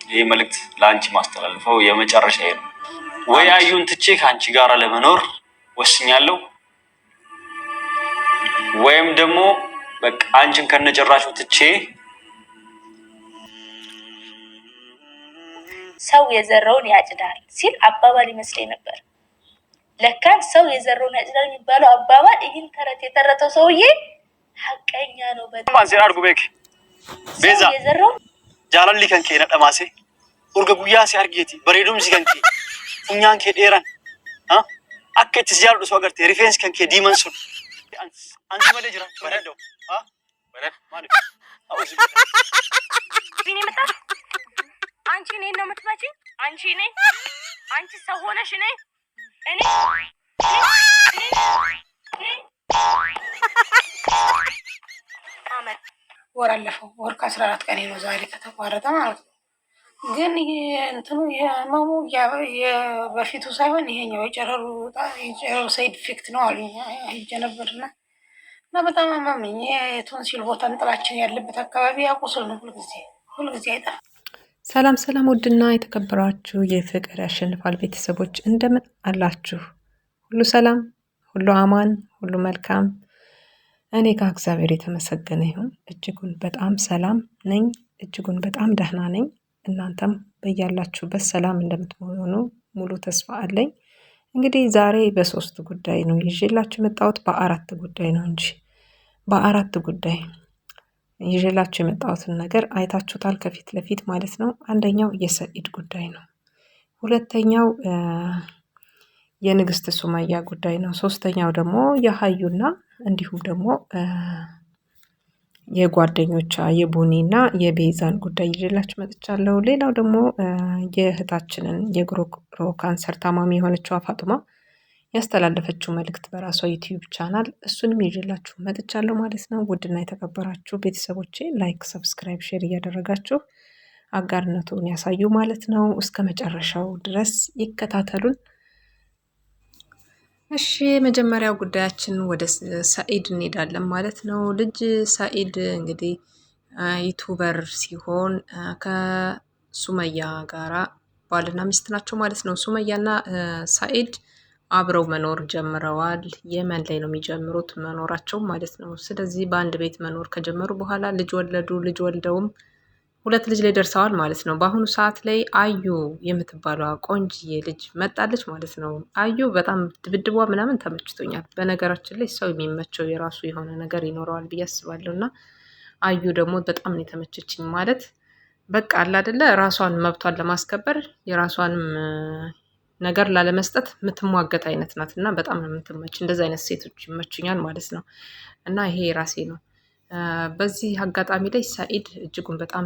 ይሄ መልእክት ለአንቺ ማስተላልፈው የመጨረሻዬ ነው። ወይ አዩን ትቼ ከአንቺ ጋር ለመኖር ወስኛለሁ ወይም ደግሞ በቃ አንቺን ከነጨራሹ ትቼ ሰው የዘራውን ያጭዳል ሲል አባባል ይመስለኝ ነበር። ለካ ሰው የዘራውን ያጭዳል የሚባለው አባባል ይህን ተረት የተረተው ሰውዬ ሐቀኛ ነው። በጣም አንሴ አርጉ ቤክ ቤዛ የዘራው ጃላሊ ከንኬ ነጠማሴ ኡርገ ጉያ ሲያርጌቲ በሬዱም ሲከንኬ እኛን ከዴራን አከት ሲያርዱ ሰው አገርቴ ሪፌረንስ ከንኬ ዲመንሱን አንቺ ወደ ጅራ ወረደው ወረድ ማለት አውዚ ቢኒ መጣ አንቺ ነኝ ነው የምትመጪኝ? አንቺ ነኝ አንቺ ሰው ሆነሽ ነኝ እኔ አመት ወራለፈው ወር ከ14 ቀን ነው ዛሬ ከተቋረጠ ማለት ነው። ግን እንትኑ የማሙ የበፊቱ ሳይሆን ይሄኛው የጨረሩ ሳይድ ኢፌክት ነው አሉኝ። ሂጄ ነበርና እና በጣም አማመኝ። የቶንሲል ቦታ እንጥላችን ያለበት አካባቢ ያቁስል ነው ሁልጊዜ አይጠፋም። ሰላም ሰላም፣ ውድና የተከበራችሁ የፍቅር ያሸንፋል ቤተሰቦች እንደምን አላችሁ? ሁሉ ሰላም፣ ሁሉ አማን፣ ሁሉ መልካም። እኔ ጋር እግዚአብሔር የተመሰገነ ይሁን። እጅጉን በጣም ሰላም ነኝ። እጅጉን በጣም ደህና ነኝ። እናንተም በያላችሁበት ሰላም እንደምትሆኑ ሙሉ ተስፋ አለኝ። እንግዲህ ዛሬ በሶስት ጉዳይ ነው ይዤላችሁ የመጣሁት፣ በአራት ጉዳይ ነው እንጂ በአራት ጉዳይ ይዤላችሁ የመጣሁትን ነገር አይታችሁታል ከፊት ለፊት ማለት ነው። አንደኛው የሰኢድ ጉዳይ ነው። ሁለተኛው የንግስት ሱመያ ጉዳይ ነው። ሶስተኛው ደግሞ የሀዩና እንዲሁም ደግሞ የጓደኞቿ የቡኒና የቤዛን ጉዳይ ይዤላችሁ መጥቻለሁ። ሌላው ደግሞ የእህታችንን የጉሮሮ ካንሰር ታማሚ የሆነችው ፋጡማ ያስተላለፈችው መልእክት በራሷ ዩቲዩብ ቻናል እሱንም ይዤላችሁ መጥቻለሁ ማለት ነው። ውድና የተከበራችሁ ቤተሰቦቼ ላይክ፣ ሰብስክራይብ፣ ሼር እያደረጋችሁ አጋርነቱን ያሳዩ ማለት ነው። እስከ መጨረሻው ድረስ ይከታተሉን። እሺ፣ የመጀመሪያው ጉዳያችን ወደ ሰኢድ እንሄዳለን ማለት ነው። ልጅ ሰኢድ እንግዲህ ዩቱበር ሲሆን ከሱመያ ጋራ ባልና ሚስት ናቸው ማለት ነው። ሱመያና ሰኢድ አብረው መኖር ጀምረዋል። የመን ላይ ነው የሚጀምሩት መኖራቸው ማለት ነው። ስለዚህ በአንድ ቤት መኖር ከጀመሩ በኋላ ልጅ ወለዱ። ልጅ ወልደውም 2 ልጅ ላይ ደርሰዋል ማለት ነው። በአሁኑ ሰዓት ላይ አዩ የምትባለው ቆንጅዬ ልጅ መጣለች ማለት ነው። አዩ በጣም ድብድቧ ምናምን ተመችቶኛል። በነገራችን ላይ ሰው የሚመቸው የራሱ የሆነ ነገር ይኖረዋል ብዬ አስባለሁ እና አዩ ደግሞ በጣም ነው የተመቸችኝ። ማለት በቃ አለ አይደለ ራሷን መብቷን ለማስከበር የራሷንም ነገር ላለመስጠት የምትሟገት አይነት ናት እና በጣም ነው የምትመች። እንደዚህ አይነት ሴቶች ይመቹኛል ማለት ነው እና ይሄ ራሴ ነው። በዚህ አጋጣሚ ላይ ሰኢድ እጅጉን በጣም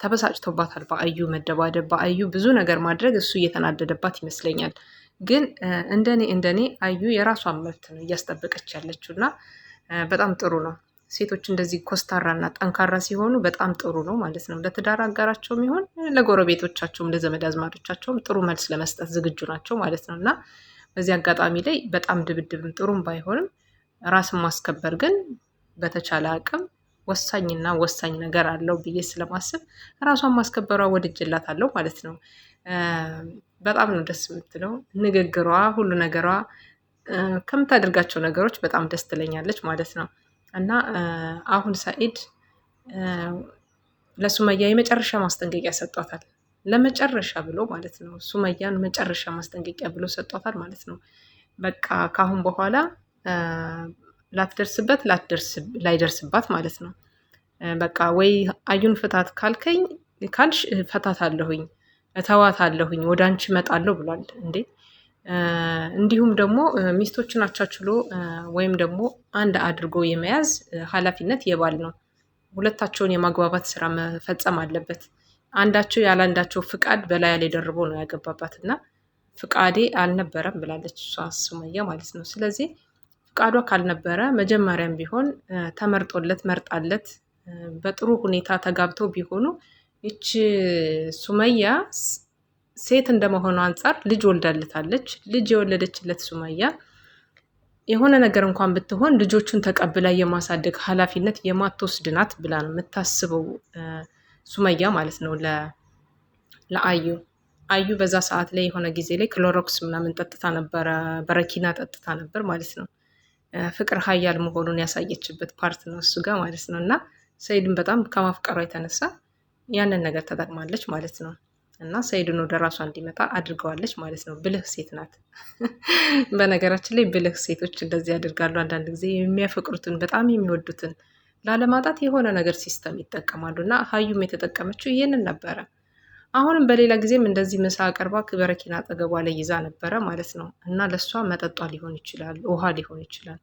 ተበሳጭቶባታል። በአዩ መደባደብ፣ በአዩ ብዙ ነገር ማድረግ እሱ እየተናደደባት ይመስለኛል። ግን እንደኔ አዩ የራሷን መብት ነው እያስጠበቀች ያለችው እና በጣም ጥሩ ነው። ሴቶች እንደዚህ ኮስታራና ጠንካራ ሲሆኑ በጣም ጥሩ ነው ማለት ነው። ለትዳር አጋራቸውም ይሆን ለጎረቤቶቻቸውም ለዘመድ አዝማዶቻቸውም ጥሩ መልስ ለመስጠት ዝግጁ ናቸው ማለት ነው እና በዚህ አጋጣሚ ላይ በጣም ድብድብም ጥሩም ባይሆንም ራስን ማስከበር ግን በተቻለ አቅም ወሳኝና ወሳኝ ነገር አለው ብዬ ስለማስብ ራሷን ማስከበሯ ወድጄላታለሁ ማለት ነው። በጣም ነው ደስ የምትለው ንግግሯ፣ ሁሉ ነገሯ፣ ከምታደርጋቸው ነገሮች በጣም ደስ ትለኛለች ማለት ነው። እና አሁን ሰኢድ ለሱመያ የመጨረሻ ማስጠንቀቂያ ሰጧታል። ለመጨረሻ ብሎ ማለት ነው። ሱመያን መጨረሻ ማስጠንቀቂያ ብሎ ሰጧታል ማለት ነው። በቃ ካሁን በኋላ ላትደርስበት ላይደርስባት ማለት ነው። በቃ ወይ አዩን ፍታት ካልሽ ፈታት አለሁኝ፣ እተዋት አለሁኝ፣ ወደ አንቺ እመጣለሁ ብሏል እንዴ። እንዲሁም ደግሞ ሚስቶችን አቻችሎ ወይም ደግሞ አንድ አድርጎ የመያዝ ኃላፊነት የባል ነው። ሁለታቸውን የማግባባት ስራ መፈጸም አለበት። አንዳቸው ያለ አንዳቸው ፍቃድ በላይ ላይ ደርቦ ነው ያገባባት እና ፍቃዴ አልነበረም ብላለች እሷ ሱመያ ማለት ነው። ስለዚህ ፍቃዷ ካልነበረ መጀመሪያም ቢሆን ተመርጦለት መርጣለት በጥሩ ሁኔታ ተጋብተው ቢሆኑ ይች ሱመያ ሴት እንደመሆኑ አንጻር ልጅ ወልዳለታለች። ልጅ የወለደችለት ሱመያ የሆነ ነገር እንኳን ብትሆን ልጆቹን ተቀብላ የማሳደግ ኃላፊነት የማትወስድ ናት ብላ ነው የምታስበው ሱመያ ማለት ነው። ለአዩ አዩ በዛ ሰዓት ላይ የሆነ ጊዜ ላይ ክሎሮክስ ምናምን ጠጥታ ነበረ፣ በረኪና ጠጥታ ነበር ማለት ነው። ፍቅር ሀያል መሆኑን ያሳየችበት ፓርት ነው እሱ ጋር ማለት ነው። እና ሰይድን በጣም ከማፍቀሯ የተነሳ ያንን ነገር ተጠቅማለች ማለት ነው። እና ሰይድን ወደ ራሷ እንዲመጣ አድርገዋለች ማለት ነው። ብልህ ሴት ናት። በነገራችን ላይ ብልህ ሴቶች እንደዚህ ያደርጋሉ። አንዳንድ ጊዜ የሚያፈቅሩትን በጣም የሚወዱትን ላለማጣት የሆነ ነገር ሲስተም ይጠቀማሉ። እና ሀዩም የተጠቀመችው ይህንን ነበረ። አሁንም በሌላ ጊዜም እንደዚህ ምሳ አቅርባ በረኪና አጠገቧ ላይ ይዛ ነበረ ማለት ነው። እና ለእሷ መጠጧ ሊሆን ይችላል፣ ውሃ ሊሆን ይችላል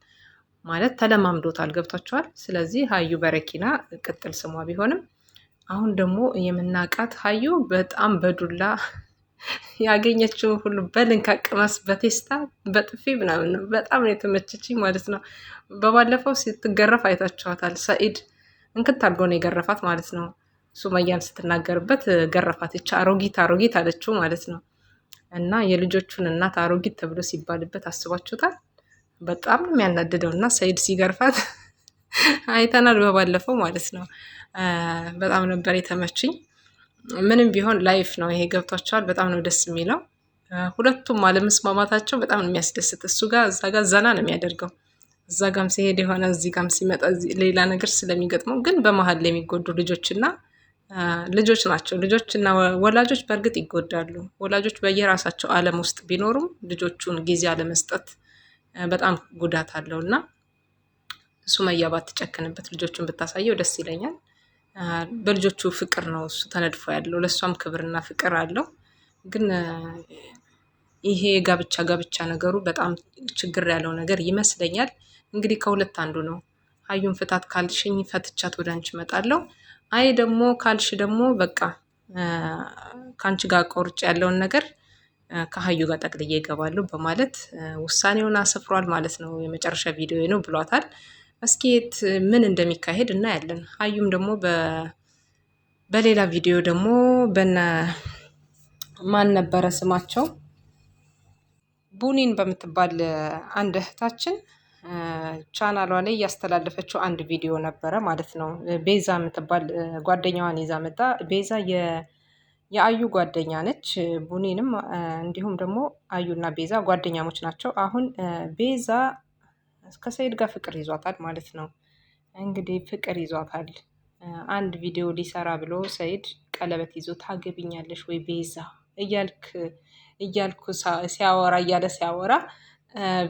ማለት ተለማምዶታል። ገብቷቸዋል። ስለዚህ ሀዩ በረኪና ቅጥል ስሟ ቢሆንም አሁን ደግሞ የምናቃት ሀዩ በጣም በዱላ ያገኘችውን ሁሉ በልንካ ቅመስ፣ በቴስታ በጥፊ ምናምን ነው። በጣም ነው የተመቸችኝ ማለት ነው። በባለፈው ስትገረፍ አይታችኋታል። ሰኢድ እንክት አድርጎ ነው የገረፋት ማለት ነው። ሱመያን ስትናገርበት ገረፋት። ይቻ አሮጊት አሮጊት አለችው ማለት ነው። እና የልጆቹን እናት አሮጊት ተብሎ ሲባልበት አስባችሁታል? በጣም ነው የሚያናድደው። እና ሰኢድ ሲገርፋት አይተናል በባለፈው ማለት ነው። በጣም ነበር የተመችኝ። ምንም ቢሆን ላይፍ ነው ይሄ፣ ገብቷቸዋል። በጣም ነው ደስ የሚለው። ሁለቱም አለመስማማታቸው በጣም ነው የሚያስደስት። እሱ ጋር እዛ ጋር ዘና ነው የሚያደርገው። እዛ ጋም ሲሄድ የሆነ እዚህ ጋም ሲመጣ ሌላ ነገር ስለሚገጥመው፣ ግን በመሀል ላይ የሚጎዱ ልጆችና ልጆች ናቸው። ልጆችና ወላጆች በእርግጥ ይጎዳሉ። ወላጆች በየራሳቸው ዓለም ውስጥ ቢኖሩም ልጆቹን ጊዜ አለመስጠት በጣም ጉዳት አለው እና ሱመያ ባትጨክንበት ልጆቹን ብታሳየው ደስ ይለኛል። በልጆቹ ፍቅር ነው እሱ ተነድፎ ያለው። ለእሷም ክብርና ፍቅር አለው። ግን ይሄ ጋብቻ ነገሩ በጣም ችግር ያለው ነገር ይመስለኛል። እንግዲህ ከሁለት አንዱ ነው። ሀዩን ፍታት ካልሽኝ ፈትቻት ወደ አንቺ እመጣለሁ፣ አይ ደግሞ ካልሽ ደግሞ በቃ ከአንቺ ጋር ቆርጭ ያለውን ነገር ከሀዩ ጋር ጠቅልዬ ይገባሉ በማለት ውሳኔውን አስፍሯል ማለት ነው። የመጨረሻ ቪዲዮ ነው ብሏታል። እስኪ ምን እንደሚካሄድ እናያለን። ሀዩም ደግሞ በሌላ ቪዲዮ ደግሞ በነ ማን ነበረ ስማቸው ቡኒን በምትባል አንድ እህታችን ቻናሏ ላይ እያስተላለፈችው አንድ ቪዲዮ ነበረ ማለት ነው። ቤዛ የምትባል ጓደኛዋን ይዛ መጣ። ቤዛ የአዩ ጓደኛ ነች። ቡኒንም እንዲሁም ደግሞ አዩና ቤዛ ጓደኛሞች ናቸው። አሁን ቤዛ ከሰይድ ጋር ፍቅር ይዟታል ማለት ነው። እንግዲህ ፍቅር ይዟታል። አንድ ቪዲዮ ሊሰራ ብሎ ሰይድ ቀለበት ይዞ ታገብኛለሽ ወይ ቤዛ እያልኩ ሲያወራ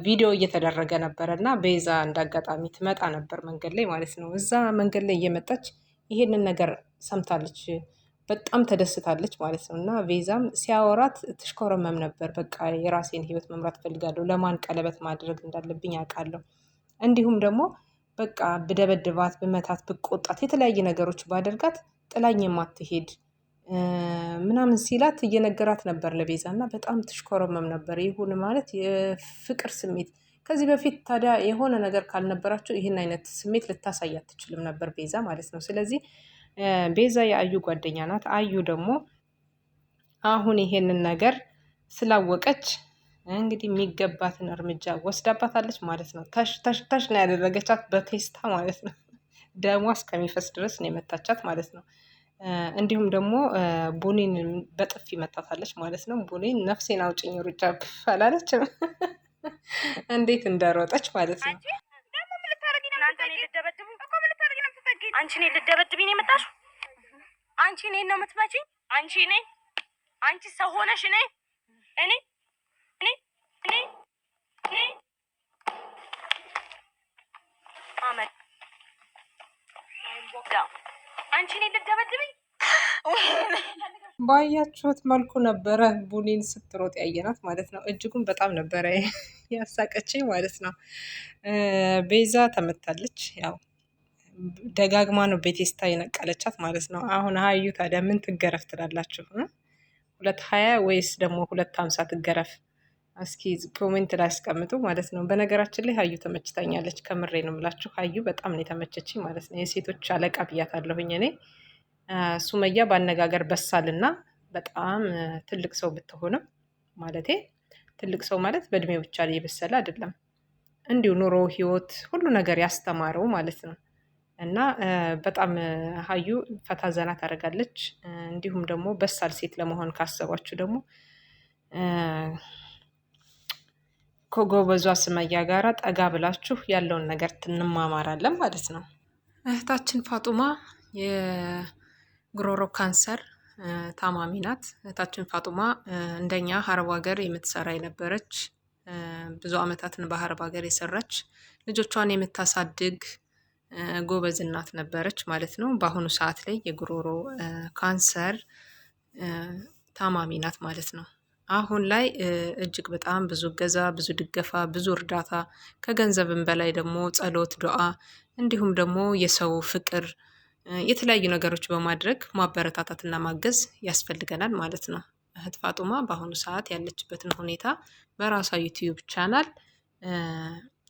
ቪዲዮ እየተደረገ ነበረ እና ቤዛ እንዳጋጣሚ ትመጣ ነበር መንገድ ላይ ማለት ነው። እዛ መንገድ ላይ እየመጣች ይሄንን ነገር ሰምታለች። በጣም ተደስታለች ማለት ነው። እና ቤዛም ሲያወራት ትሽኮረመም ነበር። በቃ የራሴን ህይወት መምራት ፈልጋለሁ፣ ለማን ቀለበት ማድረግ እንዳለብኝ አውቃለሁ፣ እንዲሁም ደግሞ በቃ ብደበድባት፣ ብመታት፣ ብቆጣት፣ የተለያየ ነገሮች ባደርጋት ጥላኝ የማትሄድ ምናምን ሲላት እየነገራት ነበር ለቤዛ እና በጣም ትሽኮረመም ነበር። ይሁን ማለት የፍቅር ስሜት ከዚህ በፊት ታዲያ የሆነ ነገር ካልነበራቸው ይህን አይነት ስሜት ልታሳይ አትችልም ነበር ቤዛ ማለት ነው። ስለዚህ ቤዛ የአዩ ጓደኛ ናት። አዩ ደግሞ አሁን ይሄንን ነገር ስላወቀች እንግዲህ የሚገባትን እርምጃ ወስዳባታለች ማለት ነው። ታሽ ነው ያደረገቻት በቴስታ ማለት ነው። ደሟ እስከሚፈስ ድረስ ነው የመታቻት ማለት ነው። እንዲሁም ደግሞ ቡኒን በጥፊ መታታለች ማለት ነው። ቡኒን ነፍሴን አውጭኝ ሩጫ አላለችም። እንዴት እንደሮጠች ማለት ነው። አንቺ እኔን ልትደበድቢኝ ነው የመጣሽው? አንቺ እኔን ነው የምትመጪኝ? አንቺ ሰው ሆነሽ እኔ አመድ አንቺ እኔን ልትደበድቢኝ? ባያችሁት መልኩ ነበረ ቡኒን ስትሮጥ ያየናት ማለት ነው። እጅጉን በጣም ነበረ ያሳቀችኝ ማለት ነው። ቤዛ ተመታለች። ያው ደጋግማ ነው በቴስታ የነቀለቻት ማለት ነው። አሁን ሀዩ ታዲያ ምን ትገረፍ ትላላችሁ? 220 ወይስ ደግሞ 250 ትገረፍ? እስኪ ኮሜንት ላይ አስቀምጡ ማለት ነው። በነገራችን ላይ ሀዩ ተመችታኛለች። ከምሬ ነው የምላችሁ። ሀዩ በጣም ነው የተመቸችኝ ማለት ነው። የሴቶች አለቃ ብያታለሁኝ እኔ። ሱመያ በአነጋገር በሳልና በጣም ትልቅ ሰው ብትሆንም ማለቴ ትልቅ ሰው ማለት በእድሜ ብቻ ላይ የበሰለ አይደለም፣ እንዲሁ ኑሮ፣ ህይወት፣ ሁሉ ነገር ያስተማረው ማለት ነው። እና በጣም ሀዩ ፈታ ዘና ታደርጋለች። እንዲሁም ደግሞ በሳል ሴት ለመሆን ካሰባችሁ ደግሞ ከጎበዟ ሱመያ ጋራ ጠጋ ብላችሁ ያለውን ነገር እንማማራለን ማለት ነው። እህታችን ፋጡማ የጉሮሮ ካንሰር ታማሚ ናት። እህታችን ፋጡማ እንደኛ ሀረብ ሀገር የምትሰራ የነበረች ብዙ አመታትን በሀረብ ሀገር የሰራች ልጆቿን የምታሳድግ ጎበዝ እናት ነበረች ማለት ነው። በአሁኑ ሰዓት ላይ የጉሮሮ ካንሰር ታማሚ ናት ማለት ነው። አሁን ላይ እጅግ በጣም ብዙ እገዛ፣ ብዙ ድገፋ፣ ብዙ እርዳታ ከገንዘብም በላይ ደግሞ ጸሎት፣ ዱዓ እንዲሁም ደግሞ የሰው ፍቅር የተለያዩ ነገሮች በማድረግ ማበረታታትና ማገዝ ያስፈልገናል ማለት ነው። እህት ፋጡማ በአሁኑ ሰዓት ያለችበትን ሁኔታ በራሷ ዩቲዩብ ቻናል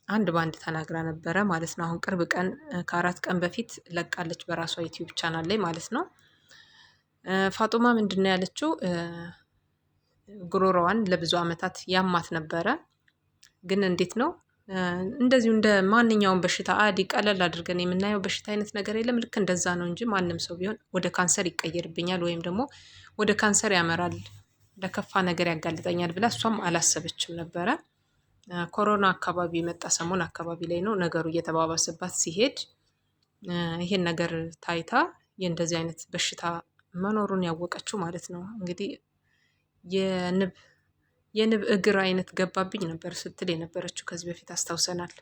አንድ ባንድ ተናግራ ነበረ ማለት ነው። አሁን ቅርብ ቀን ከ4 ቀን በፊት ለቃለች በራሷ ዩቲዩብ ቻናል ላይ ማለት ነው። ፋጡማ ምንድነው ያለችው? ጉሮሮዋን ለብዙ አመታት ያማት ነበረ። ግን እንዴት ነው እንደዚሁ እንደ ማንኛውም በሽታ አዲ ቀለል አድርገን የምናየው በሽታ አይነት ነገር የለም። ልክ እንደዛ ነው እንጂ ማንም ሰው ቢሆን ወደ ካንሰር ይቀየርብኛል ወይም ደግሞ ወደ ካንሰር ያመራል፣ ለከፋ ነገር ያጋልጠኛል ብላ እሷም አላሰበችም ነበረ። ኮሮና አካባቢ የመጣ ሰሞን አካባቢ ላይ ነው ነገሩ እየተባባሰባት ሲሄድ ይሄን ነገር ታይታ የእንደዚህ አይነት በሽታ መኖሩን ያወቀችው ማለት ነው። እንግዲህ የንብ እግር አይነት ገባብኝ ነበር ስትል የነበረችው ከዚህ በፊት አስታውሰናል።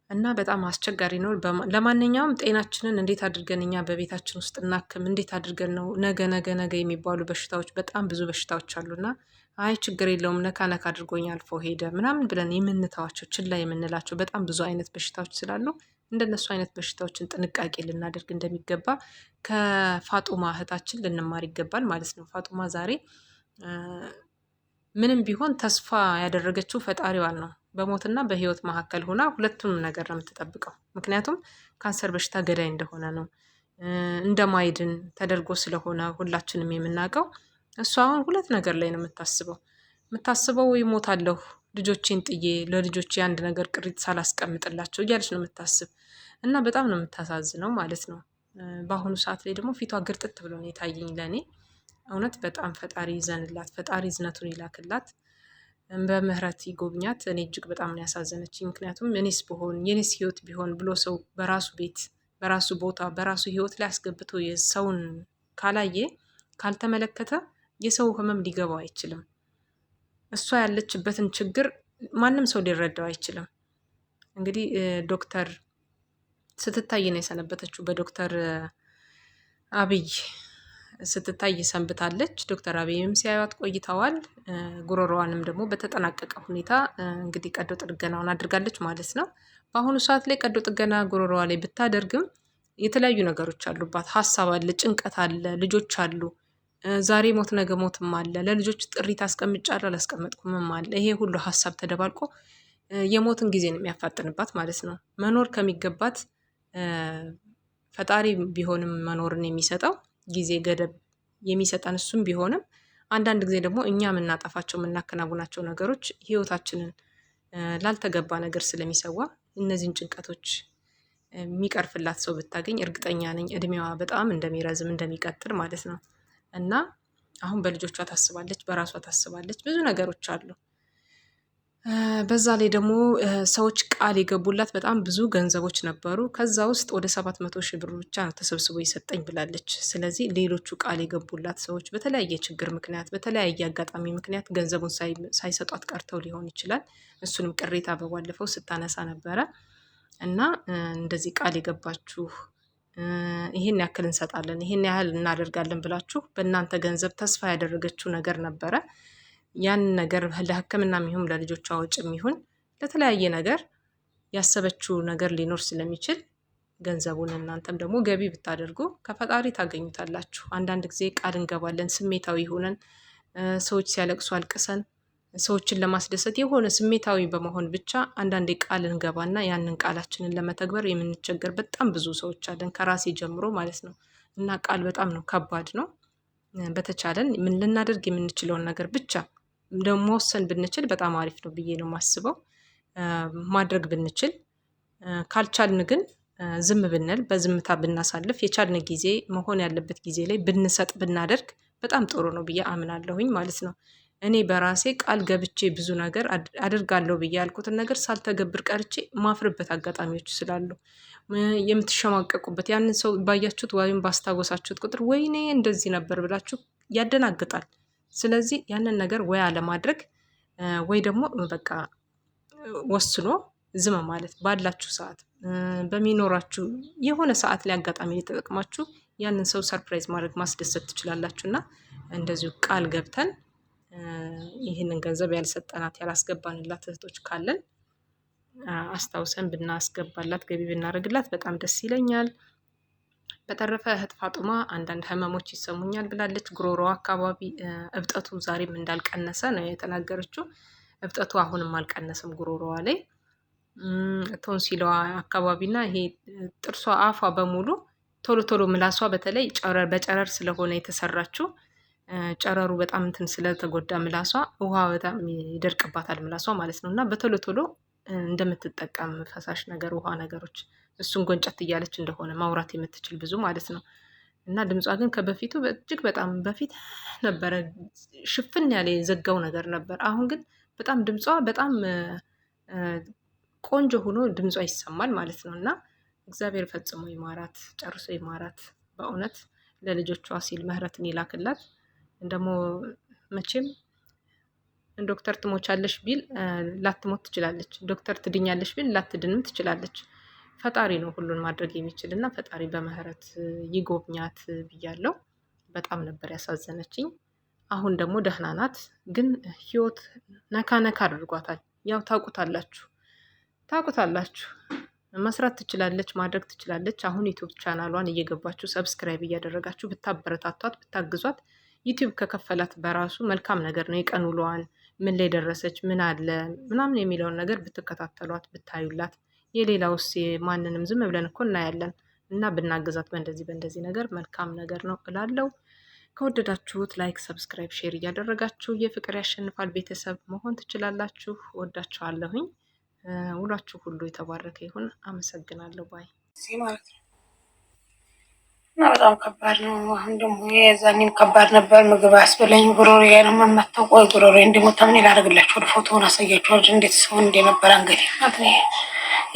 እና በጣም አስቸጋሪ ነው። ለማንኛውም ጤናችንን እንዴት አድርገን እኛ በቤታችን ውስጥ እናክም፣ እንዴት አድርገን ነው ነገ የሚባሉ በሽታዎች በጣም ብዙ በሽታዎች አሉና አይ ችግር የለውም ነካ ነካ አድርጎኝ አልፎ ሄደ ምናምን ብለን የምንተዋቸው ችላ የምንላቸው በጣም ብዙ አይነት በሽታዎች ስላሉ እንደነሱ አይነት በሽታዎችን ጥንቃቄ ልናደርግ እንደሚገባ ከፋጡማ እህታችን ልንማር ይገባል ማለት ነው። ፋጡማ ዛሬ ምንም ቢሆን ተስፋ ያደረገችው ፈጣሪዋን ነው። በሞትና በህይወት መካከል ሆና ሁለቱንም ነገር ነው የምትጠብቀው። ምክንያቱም ካንሰር በሽታ ገዳይ እንደሆነ ነው እንደማይድን ተደርጎ ስለሆነ ሁላችንም የምናውቀው። እሷ አሁን ሁለት ነገር ላይ ነው የምታስበው ወይ ሞታለሁ ልጆቼን ጥዬ ለልጆቼ አንድ ነገር ቅሪት ሳላስቀምጥላቸው እያለች ነው የምታስብ እና በጣም ነው የምታሳዝነው ማለት ነው። በአሁኑ ሰዓት ላይ ደግሞ ፊቷ ግርጥት ብሎ ነው የታየኝ ለእኔ። እውነት በጣም ፈጣሪ ይዘንላት፣ ፈጣሪ እዝነቱን ይላክላት፣ በምህረት ይጎብኛት። እኔ እጅግ በጣም ነው ያሳዘነችኝ። ምክንያቱም እኔስ ብሆን የኔስ ህይወት ቢሆን ብሎ ሰው በራሱ ቤት በራሱ ቦታ በራሱ ህይወት ላይ አስገብቶ የሰውን ካላየ ካልተመለከተ የሰው ህመም ሊገባው አይችልም። እሷ ያለችበትን ችግር ማንም ሰው ሊረዳው አይችልም። እንግዲህ ዶክተር ስትታይ ነው የሰነበተችው። በዶክተር አብይ ስትታይ ሰንብታለች። ዶክተር አብይም ሲያዩት ቆይተዋል። ጉሮሮዋንም ደግሞ በተጠናቀቀ ሁኔታ እንግዲህ ቀዶ ጥገናውን አድርጋለች ማለት ነው። በአሁኑ ሰዓት ላይ ቀዶ ጥገና ጉሮሮዋ ላይ ብታደርግም የተለያዩ ነገሮች አሉባት። ሀሳብ አለ፣ ጭንቀት አለ፣ ልጆች አሉ። ዛሬ ሞት ነገ ሞትም አለ። ለልጆች ጥሪት አስቀምጫለሁ አላስቀመጥኩምም አለ። ይሄ ሁሉ ሀሳብ ተደባልቆ የሞትን ጊዜ ነው የሚያፋጥንባት ማለት ነው። መኖር ከሚገባት ፈጣሪ ቢሆንም መኖርን የሚሰጠው ጊዜ ገደብ የሚሰጠን እሱም ቢሆንም አንዳንድ ጊዜ ደግሞ እኛ የምናጠፋቸው የምናከናውናቸው ነገሮች ህይወታችንን ላልተገባ ነገር ስለሚሰዋ እነዚህን ጭንቀቶች የሚቀርፍላት ሰው ብታገኝ እርግጠኛ ነኝ እድሜዋ በጣም እንደሚረዝም እንደሚቀጥል ማለት ነው። እና አሁን በልጆቿ ታስባለች፣ በራሷ ታስባለች። ብዙ ነገሮች አሉ። በዛ ላይ ደግሞ ሰዎች ቃል የገቡላት በጣም ብዙ ገንዘቦች ነበሩ። ከዛ ውስጥ ወደ 700,000 ብር ብቻ ነው ተሰብስቦ ይሰጠኝ ብላለች። ስለዚህ ሌሎቹ ቃል የገቡላት ሰዎች በተለያየ ችግር ምክንያት በተለያየ አጋጣሚ ምክንያት ገንዘቡን ሳይሰጧት ቀርተው ሊሆን ይችላል። እሱንም ቅሬታ በባለፈው ስታነሳ ነበረ። እና እንደዚህ ቃል የገባችሁ ይሄን ያክል እንሰጣለን፣ ይሄን ያህል እናደርጋለን ብላችሁ በእናንተ ገንዘብ ተስፋ ያደረገችው ነገር ነበረ። ያን ነገር ለሕክምና የሚሆን ለልጆቿ ወጪ የሚሆን ለተለያየ ነገር ያሰበችው ነገር ሊኖር ስለሚችል ገንዘቡን እናንተም ደግሞ ገቢ ብታደርጉ ከፈጣሪ ታገኙታላችሁ። አንዳንድ ጊዜ ቃል እንገባለን ስሜታዊ ሆነን፣ ሰዎች ሲያለቅሱ አልቅሰን፣ ሰዎችን ለማስደሰት የሆነ ስሜታዊ በመሆን ብቻ አንዳንዴ ቃል እንገባና ያንን ቃላችንን ለመተግበር የምንቸገር በጣም ብዙ ሰዎች አለን፣ ከራሴ ጀምሮ ማለት ነው። እና ቃል በጣም ነው ከባድ ነው። በተቻለን ምን ልናደርግ የምንችለውን ነገር ብቻ ደግሞ መወሰን ብንችል በጣም አሪፍ ነው ብዬ ነው የማስበው። ማድረግ ብንችል ካልቻልን ግን ዝም ብንል በዝምታ ብናሳልፍ የቻልን ጊዜ መሆን ያለበት ጊዜ ላይ ብንሰጥ ብናደርግ በጣም ጥሩ ነው ብዬ አምናለሁኝ ማለት ነው። እኔ በራሴ ቃል ገብቼ ብዙ ነገር አድርጋለሁ ብዬ ያልኩትን ነገር ሳልተገብር ቀርቼ ማፍርበት አጋጣሚዎች ስላሉ የምትሸማቀቁበት ያንን ሰው ባያችሁት ወይም ባስታወሳችሁት ቁጥር ወይኔ እንደዚህ ነበር ብላችሁ ያደናግጣል። ስለዚህ ያንን ነገር ወይ አለማድረግ ወይ ደግሞ በቃ ወስኖ ዝም ማለት ባላችሁ ሰዓት በሚኖራችሁ የሆነ ሰዓት ላይ አጋጣሚ ተጠቅማችሁ ያንን ሰው ሰርፕራይዝ ማድረግ ማስደሰት ትችላላችሁ። እና እንደዚሁ ቃል ገብተን ይህንን ገንዘብ ያልሰጠናት ያላስገባንላት እህቶች ካለን አስታውሰን ብናስገባላት ገቢ ብናደርግላት በጣም ደስ ይለኛል። በተረፈ እህት ፋጡማ አንዳንድ ህመሞች ይሰሙኛል ብላለች። ጉሮሮዋ አካባቢ እብጠቱ ዛሬም እንዳልቀነሰ ነው የተናገረችው። እብጠቱ አሁንም አልቀነሰም ጉሮሮዋ ላይ ቶንሲሏ አካባቢና ይሄ ጥርሷ አፏ በሙሉ ቶሎ ቶሎ ምላሷ በተለይ በጨረር ስለሆነ የተሰራችው ጨረሩ በጣም እንትን ስለተጎዳ ምላሷ ውሃ በጣም ይደርቅባታል ምላሷ ማለት ነው። እና በቶሎ ቶሎ እንደምትጠቀም ፈሳሽ ነገር ውሃ ነገሮች እሱን ጎንጨት እያለች እንደሆነ ማውራት የምትችል ብዙ ማለት ነው። እና ድምጿ ግን ከበፊቱ እጅግ በጣም በፊት ነበረ ሽፍን ያለ የዘጋው ነገር ነበር። አሁን ግን በጣም ድምጿ በጣም ቆንጆ ሆኖ ድምጿ ይሰማል ማለት ነው። እና እግዚአብሔር ፈጽሞ ይማራት፣ ጨርሶ ይማራት። በእውነት ለልጆቿ ሲል ምህረትን ይላክላት። ደግሞ መቼም ዶክተር ትሞቻለሽ ቢል ላትሞት ትችላለች። ዶክተር ትድኛለሽ ቢል ላትድንም ትችላለች። ፈጣሪ ነው ሁሉን ማድረግ የሚችል እና ፈጣሪ በምህረት ይጎብኛት ብያለሁ። በጣም ነበር ያሳዘነችኝ። አሁን ደግሞ ደህና ናት። ግን ህይወት ነካ ነካ አድርጓታል። ያው ታውቁታላችሁ መስራት ትችላለች፣ ማድረግ ትችላለች። አሁን ዩቲዩብ ቻናሏን እየገባችሁ ሰብስክራይብ እያደረጋችሁ ብታበረታቷት ብታግዟት ዩቲዩብ ከከፈላት በራሱ መልካም ነገር ነው። የቀን ውሎዋን ምን ላይ ደረሰች፣ ምን አለ ምናምን የሚለውን ነገር ብትከታተሏት ብታዩላት። የሌላውስ ማንንም ዝም ብለን እኮ እናያለን እና ብናግዛት በእንደዚህ ነገር መልካም ነገር ነው እላለሁ። ከወደዳችሁት ላይክ፣ ሰብስክራይብ፣ ሼር እያደረጋችሁ የፍቅር ያሸንፋል ቤተሰብ መሆን ትችላላችሁ። ወዳችኋለሁኝ። ውሏችሁ ሁሉ የተባረከ ይሁን። አመሰግናለሁ ባይ ማለት ነው። እና በጣም ከባድ ነው። አሁን ደግሞ የዛኔም ከባድ ነበር። ምግብ አያስበላኝ ጉሮሮዬ ነው የምመታው። ቆይ ጉሮሮዬ እንዲሞታ ምን ላደርግላችሁ? ወደ ፎቶውን አሳያችኋለሁ እንዴት ሰው እንደነበረ አንገቴ ማለት ነው።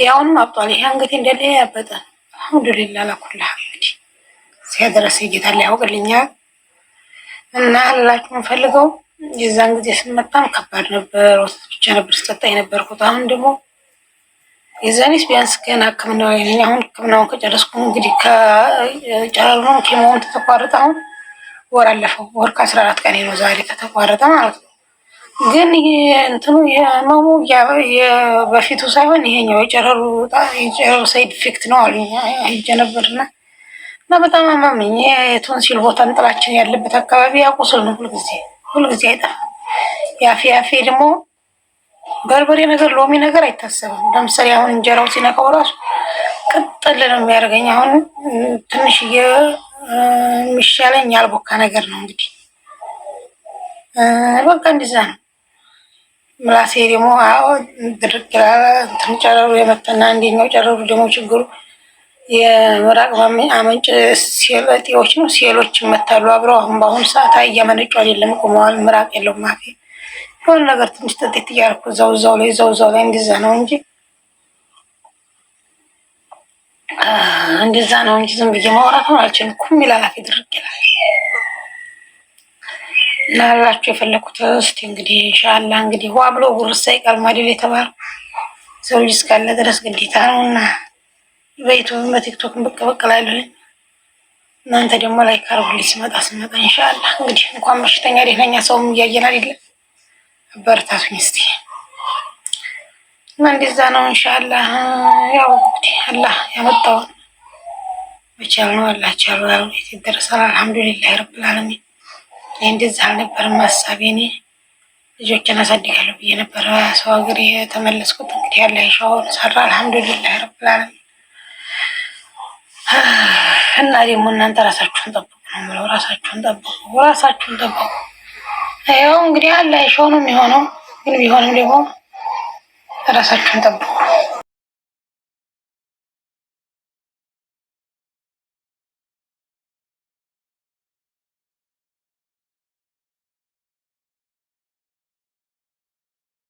ያውንም አብጧል። ይሄ አንገቴ እንደለ ያበጠ አልሐምዱሊላህ ላኩላ እንግዲህ ሲያደረሰ ጌታ ላይ ያውቅልኛል። እና ላችሁ የምፈልገው የዛን ጊዜ ስመጣም ከባድ ነበር። ወተት ብቻ ነበር ስጠጣ የነበርኩት። አሁን ደግሞ የዛኔስ ቢያንስ ገና ሕክምና ላይ ነኝ። አሁን ሕክምናውን ከጨረስኩ እንግዲህ ከጨረሩም ኬሞውን ተተቋረጠ። አሁን ወር አለፈው። ወር ከ14 ቀን ነው ዛሬ ከተቋረጠ ማለት ነው። ግን እንትኑ የህመሙ በፊቱ ሳይሆን ይሄኛው የጨረሩ ሳይድ ኢፌክት ነው አሉኝ። ሂጄ ነበርና እና በጣም አመመኝ። የቶንሲል ቦታ እንጥላችን ያለበት አካባቢ ያቁስል ነው ሁልጊዜ አይጠፋም። ያፌ ደግሞ በርበሬ ነገር ሎሚ ነገር አይታሰብም። ለምሳሌ አሁን እንጀራው ሲነካው ራሱ ቅጥል ነው የሚያደርገኝ። አሁን ትንሽ የሚሻለኝ ያልቦካ ነገር ነው እንግዲህ በቃ እንደዛ ነው። ምላሴ ደግሞ ድርቅ ይላል። ጨረሩ የመተና እንዴኛው ጨረሩ ደግሞ ችግሩ የምራቅ አመንጭ ሴሎች ነው። ሴሎች ይመታሉ አብረው። አሁን በአሁኑ ሰዓት እያመነጩ አይደለም ቆመዋል። ምራቅ የለውም አፌ። የሆነ ነገር ትንሽ ጠጤት እያልኩ እዛው ላይ እንደዛ ነው እንጂ ዝም ብዬ ማውራት ነው አልችልም። ኩም ይላል አፌ ድርቅ ይላል። እና ላችሁ የፈለኩት እስቲ እንግዲህ ኢንሻአላህ እንግዲህ ዋ ብሎ ጉርስ ሳይቀር ማዲል የተባለው ሰው ልጅ እስካለ ድረስ ግዴታ ነውና በዩቲዩብ በቲክቶክ ብቅ እላለሁ። እናንተ ደግሞ ላይክ አድርጉልኝ ስመጣ ኢንሻአላህ። እንግዲህ እንኳን በሽተኛ ደህነኛ ሰውም እያየን አይደለ? አበረታቱኝ እስቲ እና እንደዛ ነው ኢንሻአላህ። ያው እንግዲህ አላህ ያመጣውን መቻል ነው። አላህ ቻለው ይደረሳል። አልሐምዱሊላህ ረብል ዓለሚን። እንደዛ አልነበረም ሀሳቤ። እኔ ልጆችን አሳድጋለሁ ብዬ ነበረ ሰው ሀገር የተመለስኩት። እንግዲህ ያለ ሻውን ሰራ። አልሐምዱሊላህ ረብል ዓለሚን። እና ደግሞ እናንተ ራሳችሁን ጠብቁ ነው የምለው። ራሳችሁን ጠብቁ። ያው እንግዲህ አለ ሻው ነው የሚሆነው። ግን ቢሆንም ደግሞ ራሳችሁን ጠብቁ።